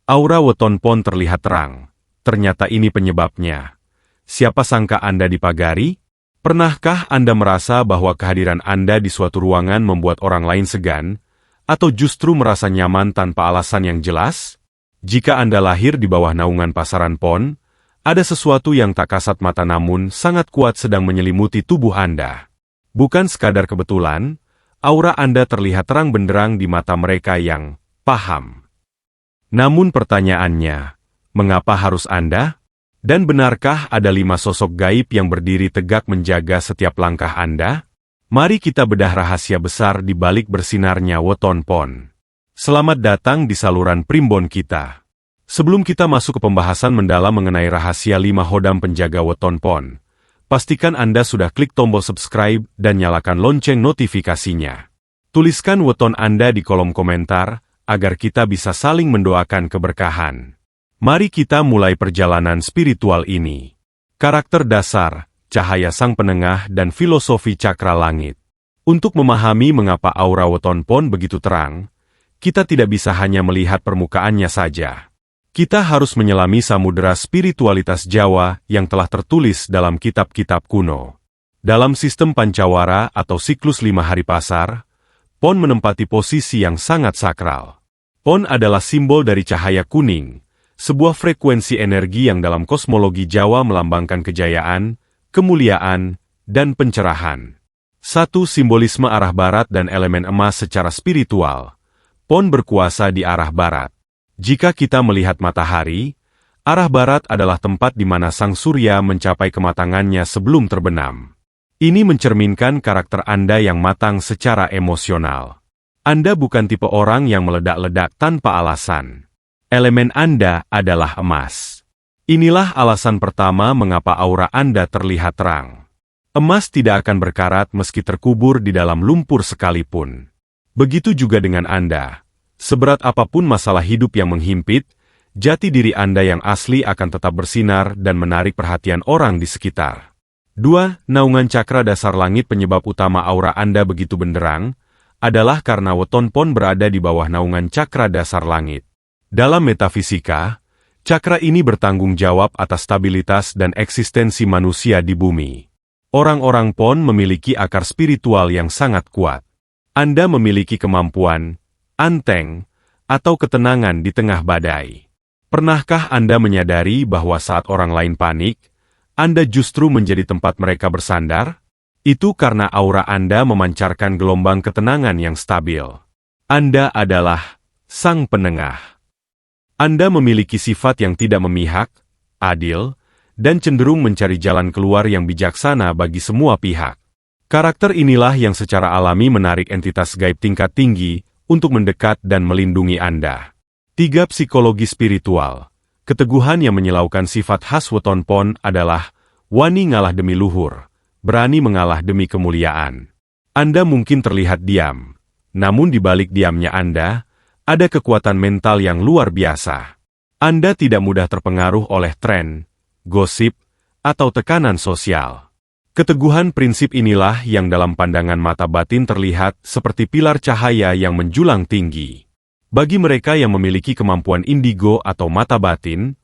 Aura weton pon terlihat terang. Ternyata ini penyebabnya. Siapa sangka Anda dipagari? Pernahkah Anda merasa bahwa kehadiran Anda di suatu ruangan membuat orang lain segan, atau justru merasa nyaman tanpa alasan yang jelas? Jika Anda lahir di bawah naungan pasaran pon, ada sesuatu yang tak kasat mata namun sangat kuat sedang menyelimuti tubuh Anda. Bukan sekadar kebetulan, aura Anda terlihat terang benderang di mata mereka yang paham. Namun pertanyaannya, mengapa harus Anda? Dan benarkah ada 5 sosok gaib yang berdiri tegak menjaga setiap langkah Anda? Mari kita bedah rahasia besar di balik bersinarnya weton pon. Selamat datang di saluran primbon kita. Sebelum kita masuk ke pembahasan mendalam mengenai rahasia 5 hodam penjaga weton pon, pastikan Anda sudah klik tombol subscribe dan nyalakan lonceng notifikasinya. Tuliskan weton Anda di kolom komentar, agar kita bisa saling mendoakan keberkahan. Mari kita mulai perjalanan spiritual ini. Karakter dasar, cahaya sang penengah dan filosofi cakra langit. Untuk memahami mengapa aura weton pon begitu terang, kita tidak bisa hanya melihat permukaannya saja. Kita harus menyelami samudera spiritualitas Jawa yang telah tertulis dalam kitab-kitab kuno. Dalam sistem pancawara atau siklus 5 hari pasar, pon menempati posisi yang sangat sakral. Pon adalah simbol dari cahaya kuning, sebuah frekuensi energi yang dalam kosmologi Jawa melambangkan kejayaan, kemuliaan, dan pencerahan. Satu simbolisme arah barat dan elemen emas secara spiritual. Pon berkuasa di arah barat. Jika kita melihat matahari, arah barat adalah tempat di mana sang surya mencapai kematangannya sebelum terbenam. Ini mencerminkan karakter Anda yang matang secara emosional. Anda bukan tipe orang yang meledak-ledak tanpa alasan. Elemen Anda adalah emas. Inilah alasan pertama mengapa aura Anda terlihat terang. Emas tidak akan berkarat meski terkubur di dalam lumpur sekalipun. Begitu juga dengan Anda. Seberat apapun masalah hidup yang menghimpit, jati diri Anda yang asli akan tetap bersinar dan menarik perhatian orang di sekitar. 2. Naungan cakra dasar langit. Penyebab utama aura Anda begitu benderang adalah karena weton pon berada di bawah naungan cakra dasar langit. Dalam metafisika, cakra ini bertanggung jawab atas stabilitas dan eksistensi manusia di bumi. Orang-orang pon memiliki akar spiritual yang sangat kuat. Anda memiliki kemampuan, anteng, atau ketenangan di tengah badai. Pernahkah Anda menyadari bahwa saat orang lain panik, Anda justru menjadi tempat mereka bersandar? Itu karena aura Anda memancarkan gelombang ketenangan yang stabil. Anda adalah sang penengah. Anda memiliki sifat yang tidak memihak, adil, dan cenderung mencari jalan keluar yang bijaksana bagi semua pihak. Karakter inilah yang secara alami menarik entitas gaib tingkat tinggi untuk mendekat dan melindungi Anda. 3. Psikologi spiritual. Keteguhan yang menyilaukan sifat khas weton pon adalah wani ngalah demi luhur, berani mengalah demi kemuliaan. Anda mungkin terlihat diam, namun di balik diamnya Anda, ada kekuatan mental yang luar biasa. Anda tidak mudah terpengaruh oleh tren, gosip, atau tekanan sosial. Keteguhan prinsip inilah yang dalam pandangan mata batin terlihat seperti pilar cahaya yang menjulang tinggi. Bagi mereka yang memiliki kemampuan indigo atau mata batin,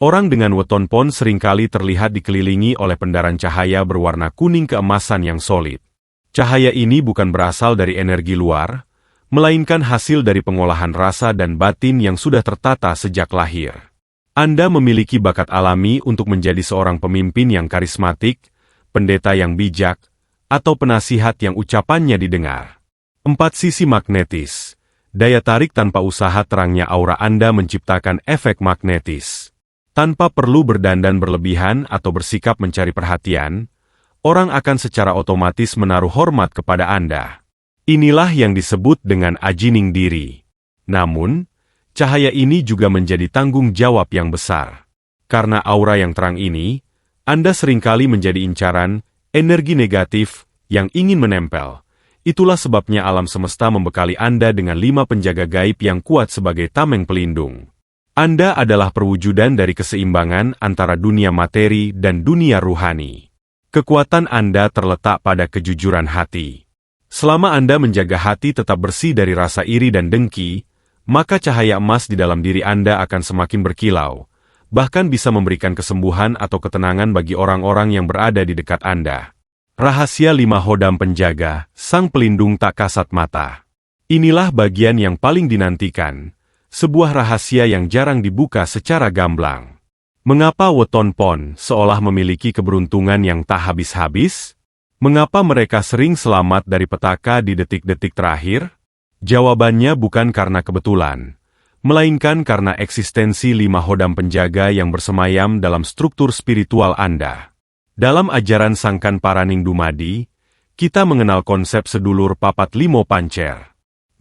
orang dengan weton pon seringkali terlihat dikelilingi oleh pendaran cahaya berwarna kuning keemasan yang solid. Cahaya ini bukan berasal dari energi luar, melainkan hasil dari pengolahan rasa dan batin yang sudah tertata sejak lahir. Anda memiliki bakat alami untuk menjadi seorang pemimpin yang karismatik, pendeta yang bijak, atau penasihat yang ucapannya didengar. 4. Sisi magnetis. Daya tarik tanpa usaha. Terangnya aura Anda menciptakan efek magnetis. Tanpa perlu berdandan berlebihan atau bersikap mencari perhatian, orang akan secara otomatis menaruh hormat kepada Anda. Inilah yang disebut dengan ajining diri. Namun, cahaya ini juga menjadi tanggung jawab yang besar. Karena aura yang terang ini, Anda seringkali menjadi incaran energi negatif yang ingin menempel. Itulah sebabnya alam semesta membekali Anda dengan 5 penjaga gaib yang kuat sebagai tameng pelindung. Anda adalah perwujudan dari keseimbangan antara dunia materi dan dunia ruhani. Kekuatan Anda terletak pada kejujuran hati. Selama Anda menjaga hati tetap bersih dari rasa iri dan dengki, maka cahaya emas di dalam diri Anda akan semakin berkilau, bahkan bisa memberikan kesembuhan atau ketenangan bagi orang-orang yang berada di dekat Anda. Rahasia 5 Hodam Penjaga, Sang Pelindung Tak Kasat Mata. Inilah bagian yang paling dinantikan, sebuah rahasia yang jarang dibuka secara gamblang. Mengapa weton pon seolah memiliki keberuntungan yang tak habis-habis? Mengapa mereka sering selamat dari petaka di detik-detik terakhir? Jawabannya bukan karena kebetulan, melainkan karena eksistensi 5 hodam penjaga yang bersemayam dalam struktur spiritual Anda. Dalam ajaran Sangkan Paraning Dumadi, kita mengenal konsep sedulur papat limo pancer.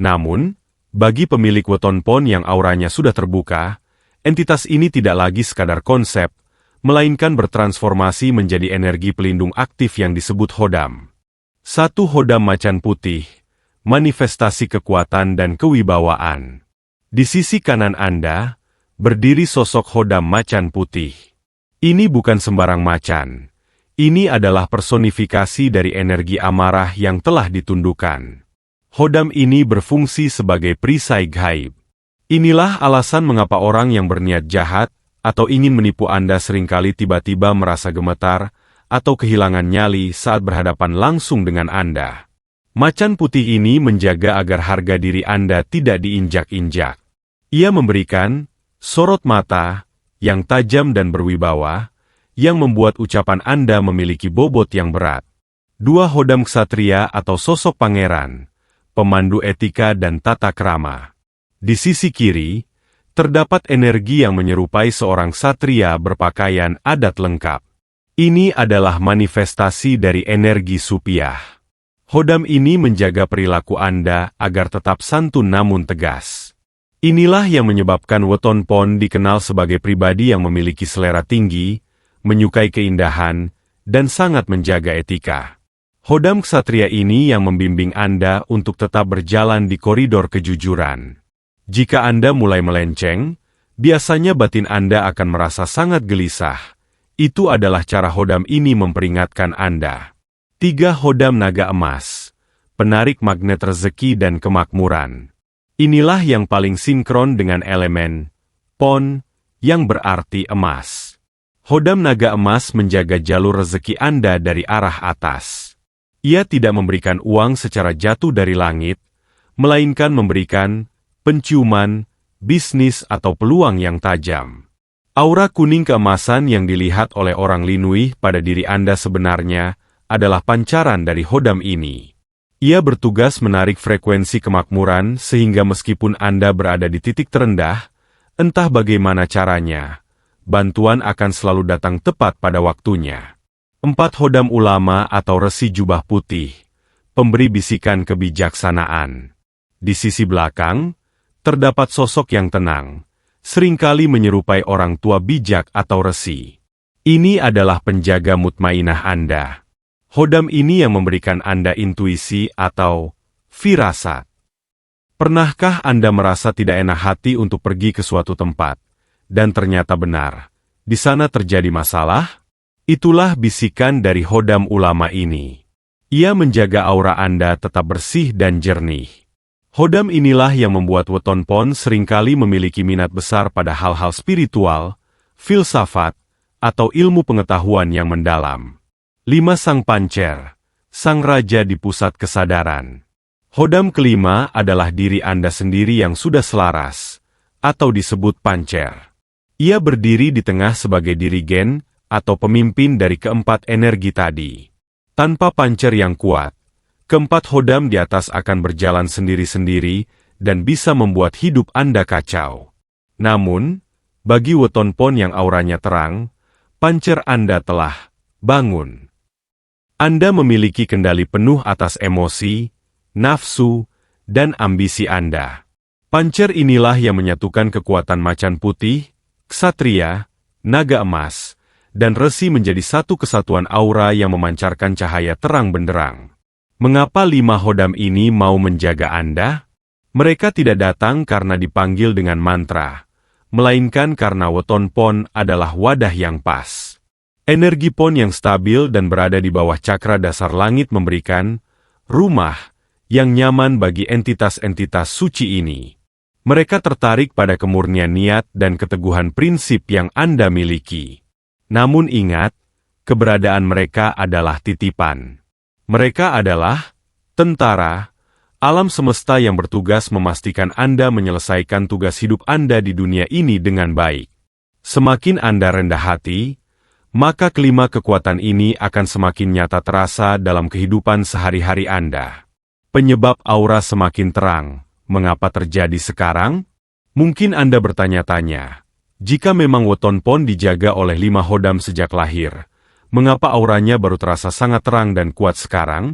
Namun, bagi pemilik weton pon yang auranya sudah terbuka, entitas ini tidak lagi sekadar konsep, melainkan bertransformasi menjadi energi pelindung aktif yang disebut hodam. 1 Hodam Macan Putih, manifestasi kekuatan dan kewibawaan. Di sisi kanan Anda, berdiri sosok Hodam Macan Putih. Ini bukan sembarang macan. Ini adalah personifikasi dari energi amarah yang telah ditundukkan. Hodam ini berfungsi sebagai perisai gaib. Inilah alasan mengapa orang yang berniat jahat atau ingin menipu Anda seringkali tiba-tiba merasa gemetar atau kehilangan nyali saat berhadapan langsung dengan Anda. Macan putih ini menjaga agar harga diri Anda tidak diinjak-injak. Ia memberikan sorot mata yang tajam dan berwibawa, yang membuat ucapan Anda memiliki bobot yang berat. 2 Hodam Ksatria atau sosok pangeran, pemandu etika dan tata krama. Di sisi kiri, terdapat energi yang menyerupai seorang ksatria berpakaian adat lengkap. Ini adalah manifestasi dari energi Supiah. Hodam ini menjaga perilaku Anda agar tetap santun namun tegas. Inilah yang menyebabkan weton pon dikenal sebagai pribadi yang memiliki selera tinggi, menyukai keindahan, dan sangat menjaga etika. Hodam ksatria ini yang membimbing Anda untuk tetap berjalan di koridor kejujuran. Jika Anda mulai melenceng, biasanya batin Anda akan merasa sangat gelisah. Itu adalah cara hodam ini memperingatkan Anda. 3 Hodam Naga Emas, penarik magnet rezeki dan kemakmuran. Inilah yang paling sinkron dengan elemen pon, yang berarti emas. Hodam naga emas menjaga jalur rezeki Anda dari arah atas. Ia tidak memberikan uang secara jatuh dari langit, melainkan memberikan penciuman, bisnis atau peluang yang tajam. Aura kuning keemasan yang dilihat oleh orang Linui pada diri Anda sebenarnya adalah pancaran dari hodam ini. Ia bertugas menarik frekuensi kemakmuran sehingga meskipun Anda berada di titik terendah, entah bagaimana caranya, bantuan akan selalu datang tepat pada waktunya. 4 Hodam Ulama atau Resi Jubah Putih, pemberi bisikan kebijaksanaan. Di sisi belakang, terdapat sosok yang tenang, seringkali menyerupai orang tua bijak atau resi. Ini adalah penjaga mutmainah Anda. Hodam ini yang memberikan Anda intuisi atau firasat. Pernahkah Anda merasa tidak enak hati untuk pergi ke suatu tempat? Dan ternyata benar, di sana terjadi masalah? Itulah bisikan dari Hodam Ulama ini. Ia menjaga aura Anda tetap bersih dan jernih. Hodam inilah yang membuat weton pon seringkali memiliki minat besar pada hal-hal spiritual, filsafat, atau ilmu pengetahuan yang mendalam. 5 Sang Pancer, Sang Raja di Pusat Kesadaran. Hodam kelima adalah diri Anda sendiri yang sudah selaras, atau disebut pancer. Ia berdiri di tengah sebagai dirigen, atau pemimpin dari keempat energi tadi. Tanpa pancer yang kuat, keempat hodam di atas akan berjalan sendiri-sendiri dan bisa membuat hidup Anda kacau. Namun, bagi weton pon yang auranya terang, pancer Anda telah bangun. Anda memiliki kendali penuh atas emosi, nafsu, dan ambisi Anda. Pancer inilah yang menyatukan kekuatan macan putih, ksatria, naga emas, dan resi menjadi satu kesatuan aura yang memancarkan cahaya terang benderang. Mengapa 5 hodam ini mau menjaga Anda? Mereka tidak datang karena dipanggil dengan mantra, melainkan karena weton pon adalah wadah yang pas. Energi pon yang stabil dan berada di bawah cakra dasar langit memberikan rumah yang nyaman bagi entitas-entitas suci ini. Mereka tertarik pada kemurnian niat dan keteguhan prinsip yang Anda miliki. Namun ingat, keberadaan mereka adalah titipan. Mereka adalah tentara, alam semesta yang bertugas memastikan Anda menyelesaikan tugas hidup Anda di dunia ini dengan baik. Semakin Anda rendah hati, maka kelima kekuatan ini akan semakin nyata terasa dalam kehidupan sehari-hari Anda. Penyebab aura semakin terang. Mengapa terjadi sekarang? Mungkin Anda bertanya-tanya, jika memang Weton Pon dijaga oleh 5 Hodam sejak lahir, mengapa auranya baru terasa sangat terang dan kuat sekarang?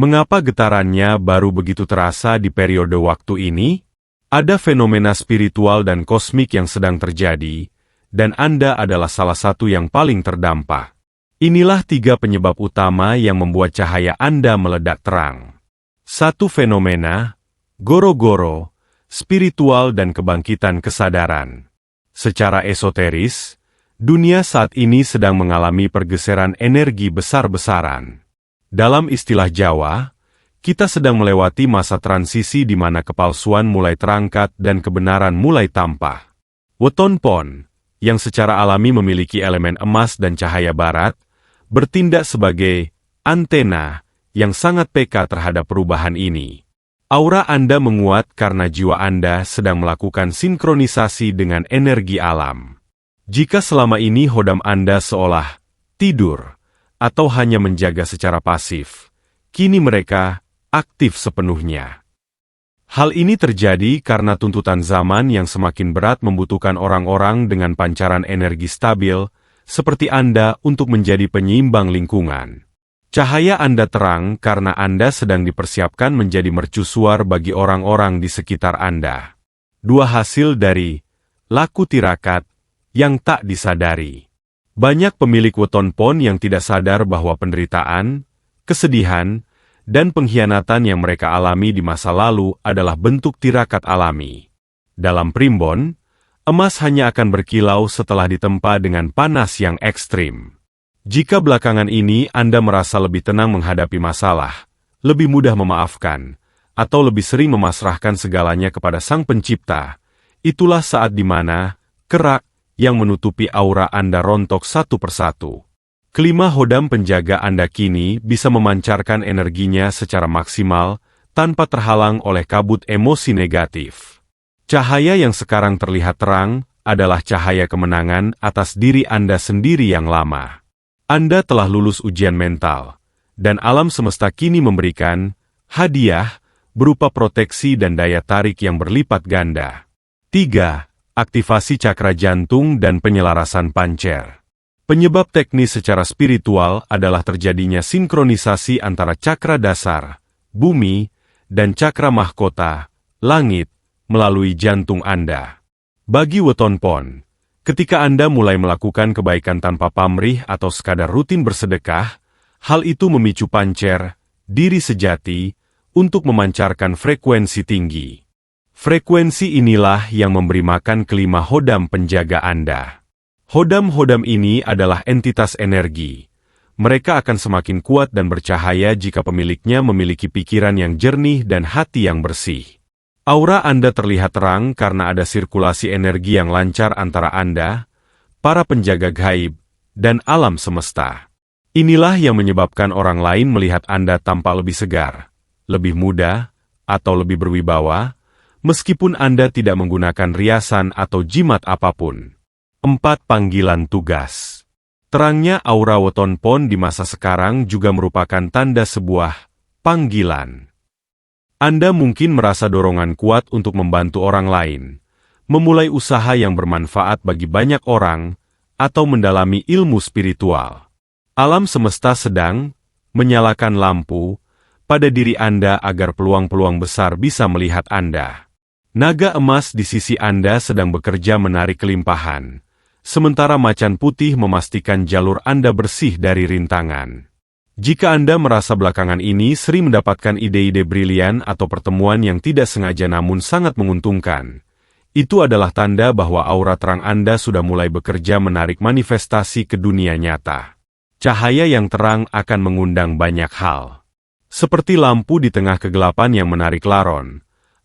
Mengapa getarannya baru begitu terasa di periode waktu ini? Ada fenomena spiritual dan kosmik yang sedang terjadi, dan Anda adalah salah satu yang paling terdampak. Inilah 3 penyebab utama yang membuat cahaya Anda meledak terang. 1. Fenomena goro-goro, spiritual dan kebangkitan kesadaran. Secara esoteris, dunia saat ini sedang mengalami pergeseran energi besar-besaran. Dalam istilah Jawa, kita sedang melewati masa transisi di mana kepalsuan mulai terangkat dan kebenaran mulai tampak. Weton Pon, yang secara alami memiliki elemen emas dan cahaya barat, bertindak sebagai antena yang sangat peka terhadap perubahan ini. Aura Anda menguat karena jiwa Anda sedang melakukan sinkronisasi dengan energi alam. Jika selama ini Hodam Anda seolah tidur atau hanya menjaga secara pasif, kini mereka aktif sepenuhnya. Hal ini terjadi karena tuntutan zaman yang semakin berat membutuhkan orang-orang dengan pancaran energi stabil, seperti Anda untuk menjadi penyeimbang lingkungan. Cahaya Anda terang karena Anda sedang dipersiapkan menjadi mercusuar bagi orang-orang di sekitar Anda. 2 hasil dari laku tirakat yang tak disadari. Banyak pemilik Weton Pon yang tidak sadar bahwa penderitaan, kesedihan, dan pengkhianatan yang mereka alami di masa lalu adalah bentuk tirakat alami. Dalam primbon, emas hanya akan berkilau setelah ditempa dengan panas yang ekstrim. Jika belakangan ini Anda merasa lebih tenang menghadapi masalah, lebih mudah memaafkan, atau lebih sering memasrahkan segalanya kepada Sang Pencipta, itulah saat di mana kerak yang menutupi aura Anda rontok satu persatu. Kelima Hodam penjaga Anda kini bisa memancarkan energinya secara maksimal tanpa terhalang oleh kabut emosi negatif. Cahaya yang sekarang terlihat terang adalah cahaya kemenangan atas diri Anda sendiri yang lama. Anda telah lulus ujian mental, dan alam semesta kini memberikan hadiah berupa proteksi dan daya tarik yang berlipat ganda. 3. Aktivasi cakra jantung dan penyelarasan pancer. Penyebab teknis secara spiritual adalah terjadinya sinkronisasi antara cakra dasar, bumi, dan cakra mahkota, langit, melalui jantung Anda. Bagi Weton Pon, ketika Anda mulai melakukan kebaikan tanpa pamrih atau sekadar rutin bersedekah, hal itu memicu pancer, diri sejati, untuk memancarkan frekuensi tinggi. Frekuensi inilah yang memberi makan kelima Hodam penjaga Anda. Hodam-Hodam ini adalah entitas energi. Mereka akan semakin kuat dan bercahaya jika pemiliknya memiliki pikiran yang jernih dan hati yang bersih. Aura Anda terlihat terang karena ada sirkulasi energi yang lancar antara Anda, para penjaga gaib, dan alam semesta. Inilah yang menyebabkan orang lain melihat Anda tampak lebih segar, lebih muda, atau lebih berwibawa, meskipun Anda tidak menggunakan riasan atau jimat apapun. 4. Panggilan tugas. Terangnya aura Weton Pon di masa sekarang juga merupakan tanda sebuah panggilan. Anda mungkin merasa dorongan kuat untuk membantu orang lain, memulai usaha yang bermanfaat bagi banyak orang, atau mendalami ilmu spiritual. Alam semesta sedang menyalakan lampu pada diri Anda agar peluang-peluang besar bisa melihat Anda. Naga emas di sisi Anda sedang bekerja menarik kelimpahan, sementara macan putih memastikan jalur Anda bersih dari rintangan. Jika Anda merasa belakangan ini sering mendapatkan ide-ide brilian atau pertemuan yang tidak sengaja namun sangat menguntungkan, itu adalah tanda bahwa aura terang Anda sudah mulai bekerja menarik manifestasi ke dunia nyata. Cahaya yang terang akan mengundang banyak hal. Seperti lampu di tengah kegelapan yang menarik laron,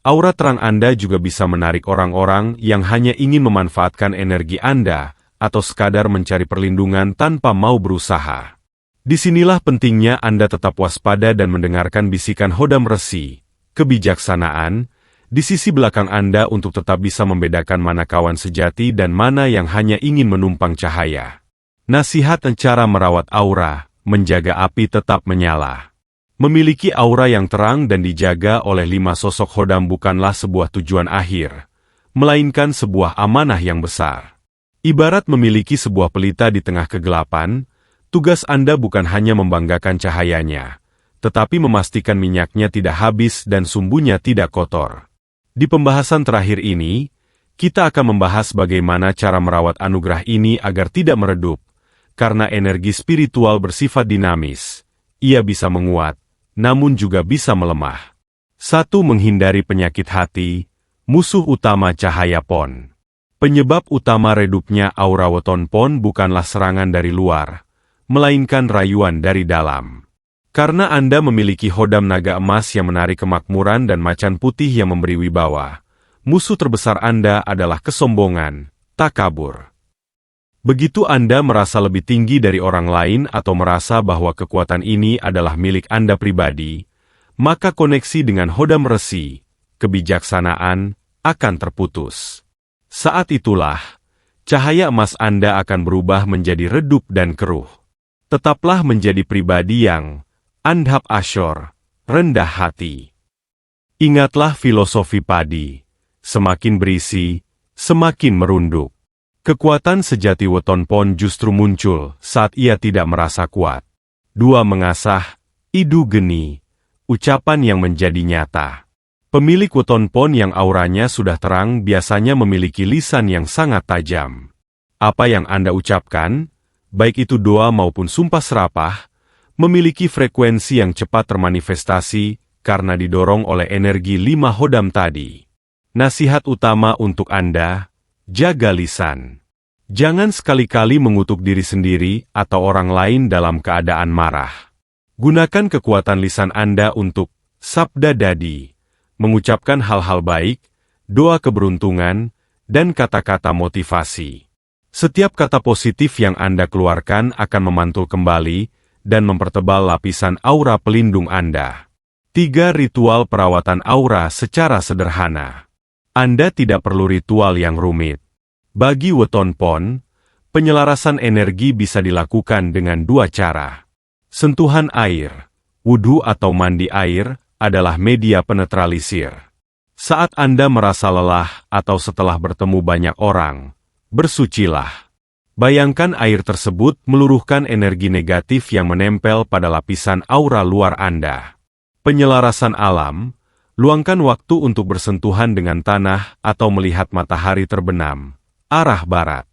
Aura terang Anda juga bisa menarik orang-orang yang hanya ingin memanfaatkan energi Anda atau sekadar mencari perlindungan tanpa mau berusaha. Disinilah pentingnya Anda tetap waspada dan mendengarkan bisikan Hodam Resi, kebijaksanaan, di sisi belakang Anda untuk tetap bisa membedakan mana kawan sejati dan mana yang hanya ingin menumpang cahaya. Nasihat cara merawat aura, menjaga api tetap menyala. Memiliki aura yang terang dan dijaga oleh 5 sosok Hodam bukanlah sebuah tujuan akhir, melainkan sebuah amanah yang besar. Ibarat memiliki sebuah pelita di tengah kegelapan, tugas Anda bukan hanya membanggakan cahayanya, tetapi memastikan minyaknya tidak habis dan sumbunya tidak kotor. Di pembahasan terakhir ini, kita akan membahas bagaimana cara merawat anugerah ini agar tidak meredup, karena energi spiritual bersifat dinamis. Ia bisa menguat, namun juga bisa melemah. 1. Menghindari penyakit hati, musuh utama cahaya PON. Penyebab utama redupnya aura weton PON bukanlah serangan dari luar, melainkan rayuan dari dalam. Karena Anda memiliki Hodam naga emas yang menarik kemakmuran dan macan putih yang memberi wibawa, musuh terbesar Anda adalah kesombongan, takabur. Begitu Anda merasa lebih tinggi dari orang lain atau merasa bahwa kekuatan ini adalah milik Anda pribadi, maka koneksi dengan Hodam Resi, kebijaksanaan, akan terputus. Saat itulah, cahaya emas Anda akan berubah menjadi redup dan keruh. Tetaplah menjadi pribadi yang Andhap Ashor, rendah hati. Ingatlah filosofi padi, semakin berisi, semakin merunduk. Kekuatan sejati weton PON justru muncul saat ia tidak merasa kuat. 2. Mengasah, idu geni, ucapan yang menjadi nyata. Pemilik weton PON yang auranya sudah terang biasanya memiliki lisan yang sangat tajam. Apa yang Anda ucapkan, baik itu doa maupun sumpah serapah, memiliki frekuensi yang cepat termanifestasi karena didorong oleh energi 5 Hodam tadi. Nasihat utama untuk Anda, jaga lisan. Jangan sekali-kali mengutuk diri sendiri atau orang lain dalam keadaan marah. Gunakan kekuatan lisan Anda untuk sabda dadi, mengucapkan hal-hal baik, doa keberuntungan, dan kata-kata motivasi. Setiap kata positif yang Anda keluarkan akan memantul kembali dan mempertebal lapisan aura pelindung Anda. 3. Ritual perawatan aura secara sederhana. Anda tidak perlu ritual yang rumit. Bagi weton PON, penyelarasan energi bisa dilakukan dengan 2 cara. Sentuhan air, wudhu atau mandi air, adalah media penetralisir. Saat Anda merasa lelah atau setelah bertemu banyak orang, bersucilah. Bayangkan air tersebut meluruhkan energi negatif yang menempel pada lapisan aura luar Anda. Penyelarasan alam, luangkan waktu untuk bersentuhan dengan tanah atau melihat matahari terbenam, arah barat.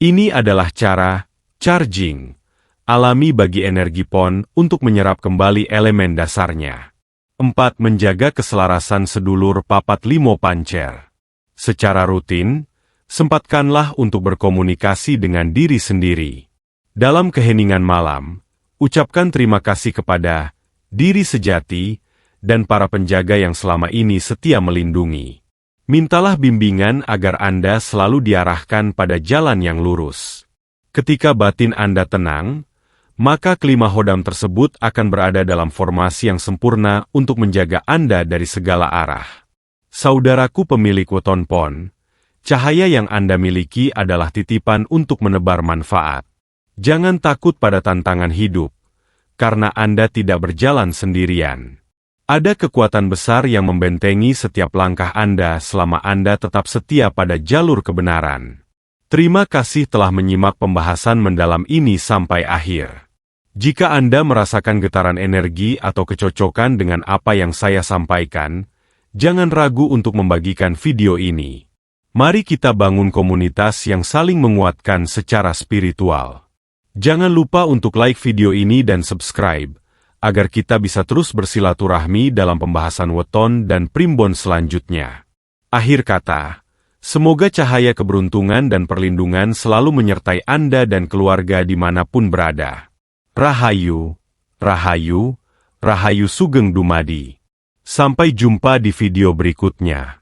Ini adalah cara charging alami bagi energi PON untuk menyerap kembali elemen dasarnya. 4. Menjaga keselarasan sedulur papat limo pancer. Secara rutin, sempatkanlah untuk berkomunikasi dengan diri sendiri. Dalam keheningan malam, ucapkan terima kasih kepada diri sejati dan para penjaga yang selama ini setia melindungi. Mintalah bimbingan agar Anda selalu diarahkan pada jalan yang lurus. Ketika batin Anda tenang, maka kelima Hodam tersebut akan berada dalam formasi yang sempurna untuk menjaga Anda dari segala arah. Saudaraku pemilik weton PON, cahaya yang Anda miliki adalah titipan untuk menebar manfaat. Jangan takut pada tantangan hidup, karena Anda tidak berjalan sendirian. Ada kekuatan besar yang membentengi setiap langkah Anda selama Anda tetap setia pada jalur kebenaran. Terima kasih telah menyimak pembahasan mendalam ini sampai akhir. Jika Anda merasakan getaran energi atau kecocokan dengan apa yang saya sampaikan, jangan ragu untuk membagikan video ini. Mari kita bangun komunitas yang saling menguatkan secara spiritual. Jangan lupa untuk like video ini dan subscribe, agar kita bisa terus bersilaturahmi dalam pembahasan weton dan primbon selanjutnya. Akhir kata, semoga cahaya keberuntungan dan perlindungan selalu menyertai Anda dan keluarga dimanapun berada. Rahayu, Rahayu, Rahayu Sugeng Dumadi. Sampai jumpa di video berikutnya.